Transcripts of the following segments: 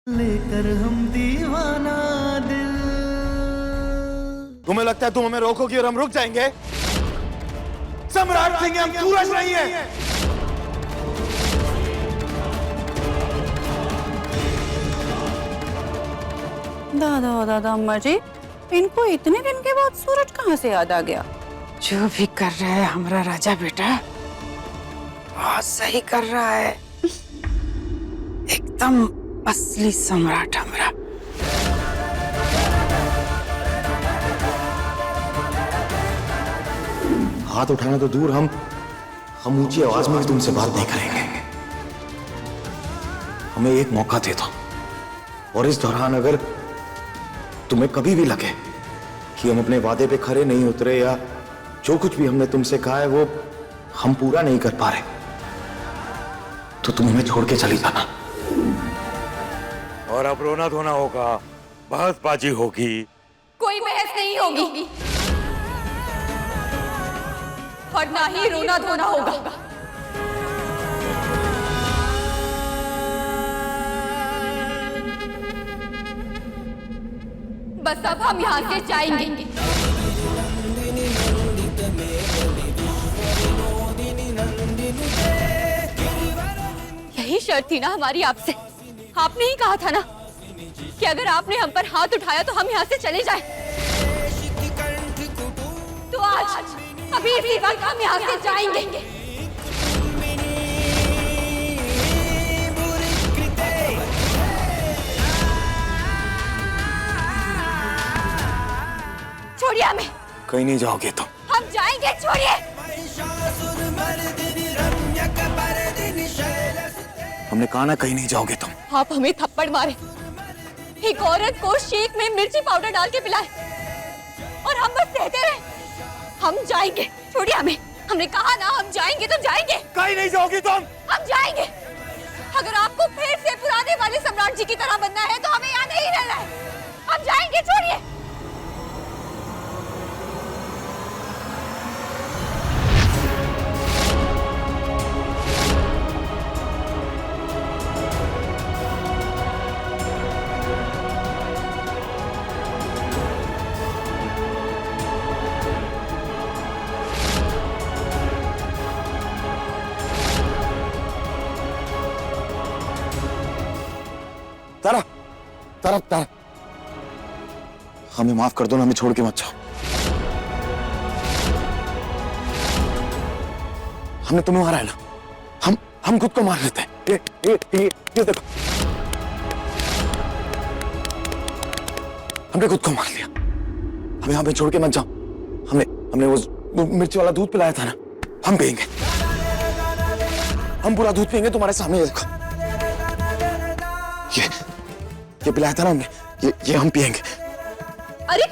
लेकर हम दीवाना दिल। तुम्हें लगता है तुम हमें रोकोगी और हम रुक जाएंगे? सम्राट सिंह हम सूरज नहीं है। दादा दादा अम्मा जी, इनको इतने दिन के बाद सूरज कहाँ से याद आ गया? जो भी कर रहा है हमारा राजा बेटा बहुत सही कर रहा है। एकदम असली सम्राट हमारा। हाथ उठाना तो दूर, हम ऊंची आवाज में भी तुमसे बात नहीं करेंगे। हमें एक मौका दे दो, और इस दौरान अगर तुम्हें कभी भी लगे कि हम अपने वादे पे खरे नहीं उतरे या जो कुछ भी हमने तुमसे कहा है वो हम पूरा नहीं कर पा रहे, तो तुम हमें छोड़ के चली जाना। और अब रोना धोना होगा, बहसबाजी होगी। कोई बहस नहीं होगी और ना ही रोना धोना होगा। बस अब हम यहाँ से जाएंगे। यही शर्त थी ना हमारी आपसे। आपने ही कहा था ना कि अगर आपने हम पर हाथ उठाया तो हम यहाँ से चले जाएं। तो आज अभी इसी वक्त हम यहाँ से जाएंगे। छोड़िए हमें। कहीं नहीं जाओगे तुम। हम जाएंगे, छोड़िए। हमने कहा ना कहीं नहीं जाओगे तुम। आप हमें थप्पड़ मारे, एक औरत को शेक में मिर्ची पाउडर डाल के पिलाए और हम बस सहते रहे। हम जाएंगे, छोड़िए हमें। हमने कहा ना हम जाएंगे तो जाएंगे। कहीं नहीं जाओगी तुम। हम जाएंगे। अगर आपको फिर से पुराने वाले सम्राट जी की तरह बनना है तो हमें यहाँ नहीं रहना है। हम जाएंगे, छोड़िए। तारा, तारा, तारा, हमें माफ कर दो ना, हमें छोड़ के मत जाओ। हमने तुम्हें मारा है ना, हम खुद को मार लेते हैं। ये देखो, हमने खुद को मार लिया। हमें छोड़ के मत जाओ। हमने वो मिर्ची वाला दूध पिलाया था ना, हम पिएंगे। हम पूरा दूध पिएंगे तुम्हारे सामने। ये देखो, ये पिलाया था ना हमने, ये हम पिएंगे। अरे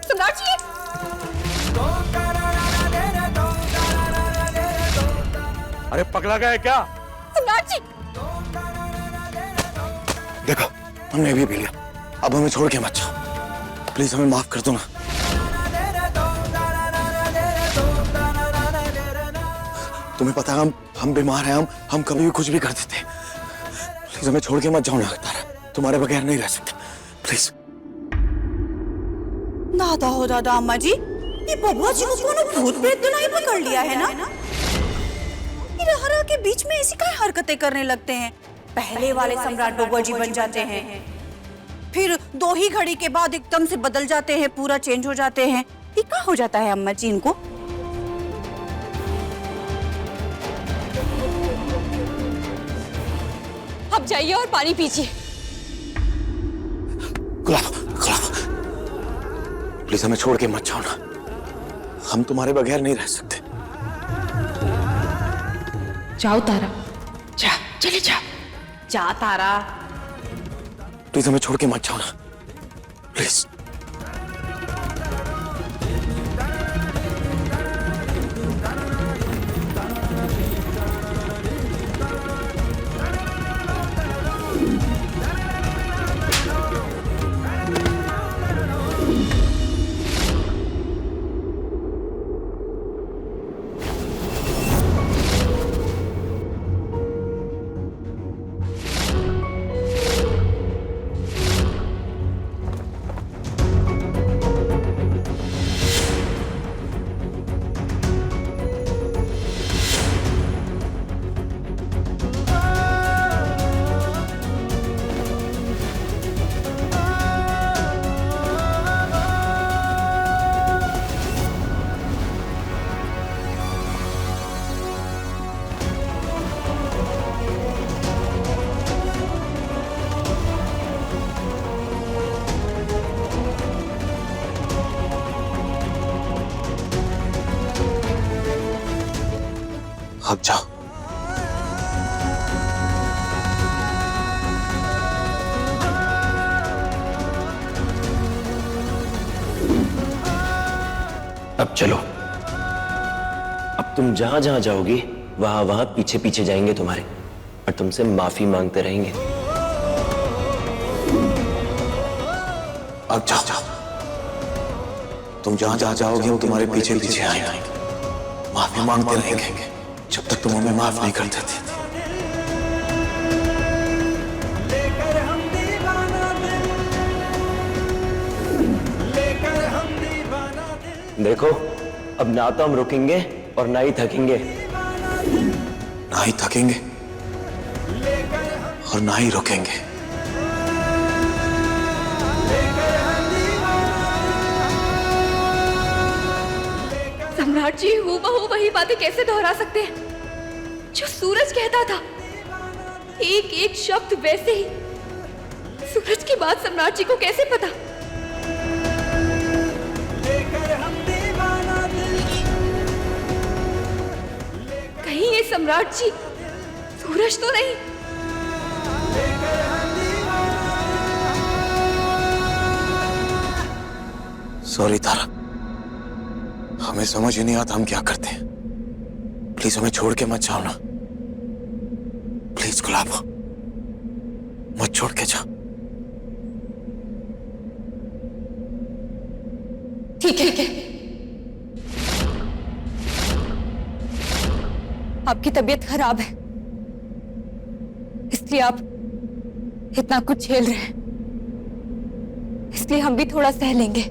सम्राट जी, अरे पगला गया क्या? सम्राट जी। देखो, हमने भी पी लिया। अब हमें छोड़ के मत जाओ, प्लीज हमें माफ कर दो ना। तुम्हें पता है हम बीमार हैं, हम कभी भी कुछ भी कर देते। प्लीज हमें छोड़ के मत जाओ ना तारा, तुम्हारे बगैर नहीं रह सकते, प्लीज। दादा हो दादा अम्मा जी, ये बबुआ जी को कोनो भूत प्रेत तो नहीं पकड़ लिया है ना? ये रहा के बीच में ऐसी क्या हरकतें करने लगते हैं। पहले वाले सम्राट बबुआ जी बन जाते हैं, फिर 2 ही घड़ी के बाद एकदम से बदल जाते हैं, पूरा चेंज हो जाते हैं। ये क्या हो जाता है अम्मा जी इनको? अब जाइए और पानी पीजिए। गुलाब, प्लीज हमें छोड़ के मत जाओ ना, हम तुम्हारे बगैर नहीं रह सकते। जाओ तारा, जा, चले जा। जा तारा। प्लीज हमें छोड़ के मत जाओ ना, प्लीज। अब जाओ। अब चलो। अब तुम जहां जहां जाओगी वहां वहां पीछे पीछे जाएंगे तुम्हारे और तुमसे माफी मांगते रहेंगे। अब जाओ। तुम जहां जहां जाओगे वो तुम्हारे पीछे पीछे आएंगे, माफी मांगते रहेंगे जब तक तुम हमें माफ नहीं कर देते। देखो, अब ना तो हम रुकेंगे और ना ही थकेंगे। ना ही थकेंगे और ना ही रुकेंगे। सम्राट जी हूबहू वही बातें कैसे दोहरा सकते हैं जो सूरज कहता था? एक एक शब्द वैसे ही। सूरज की बात सम्राट जी को कैसे पता? कहीं ये सम्राट जी सूरज तो नहीं? सॉरी तारा, हमें समझ ही नहीं आता हम क्या करते हैं। प्लीज हमें छोड़ के मत जाओ ना। प्लीज गुलाब, मत छोड़ के जाओ। ठीक है। आपकी तबीयत खराब है, इसलिए आप इतना कुछ झेल रहे हैं, इसलिए हम भी थोड़ा सह लेंगे।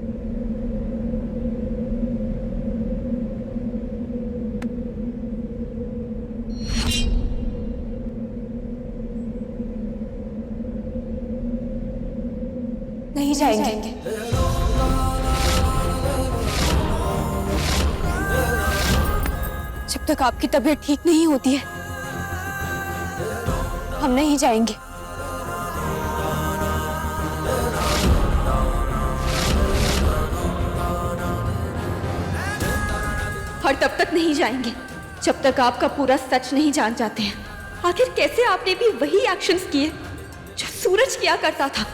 नहीं जाएंगे। जब तक आपकी तबीयत ठीक नहीं होती है हम नहीं जाएंगे। और तब तक नहीं जाएंगे जब तक आपका पूरा सच नहीं जान जाते हैं। आखिर कैसे आपने भी वही एक्शंस किए जो सूरज किया करता था?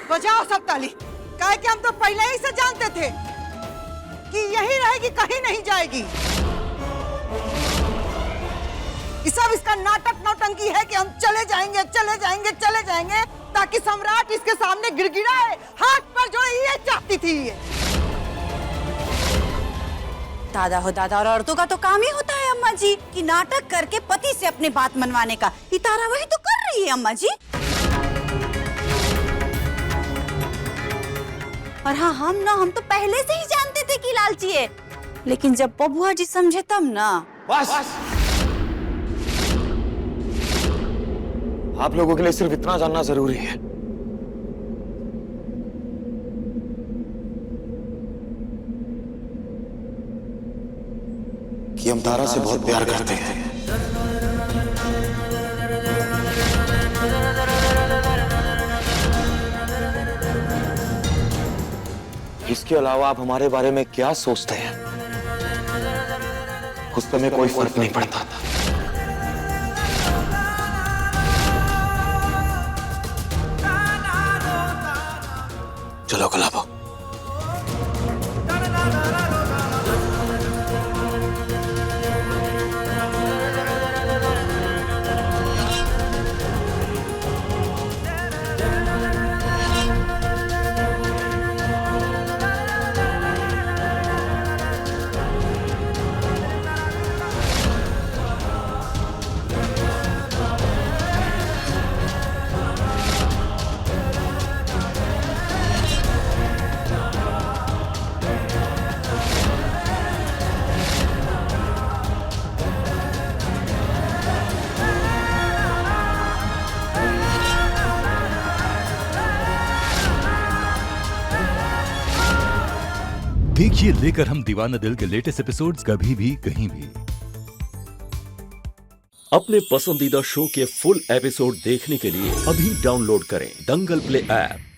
बजाओ सब ताली, काहे कि हम तो पहले ही से जानते थे कि यही रहेगी, कहीं नहीं जाएगी। ये सब इसका नाटक नौटंकी है कि हम चले जाएंगे ताकि सम्राट इसके सामने गिड़गिड़ाए, हाथ पर जोड़े। ये चाहती थी ये। दादा हो दादा, और औरतों का तो काम ही होता है अम्मा जी कि नाटक करके पति से अपने बात मनवाने का। ये तारा वही तो कर रही है अम्मा जी। और हाँ, हम तो पहले से ही जानते थे कि लालची है, लेकिन जब बबुआ जी समझे तब ना। बस। आप लोगों के लिए सिर्फ इतना जानना जरूरी है कि हम तारा से बहुत प्यार करते हैं। इसके अलावा आप हमारे बारे में क्या सोचते हैं उस पर कोई फर्क नहीं पड़ता। चलो गुलाबो। देखिए लेकर हम दीवाना दिल के लेटेस्ट एपिसोड्स कभी भी कहीं भी। अपने पसंदीदा शो के फुल एपिसोड देखने के लिए अभी डाउनलोड करें दंगल प्ले ऐप।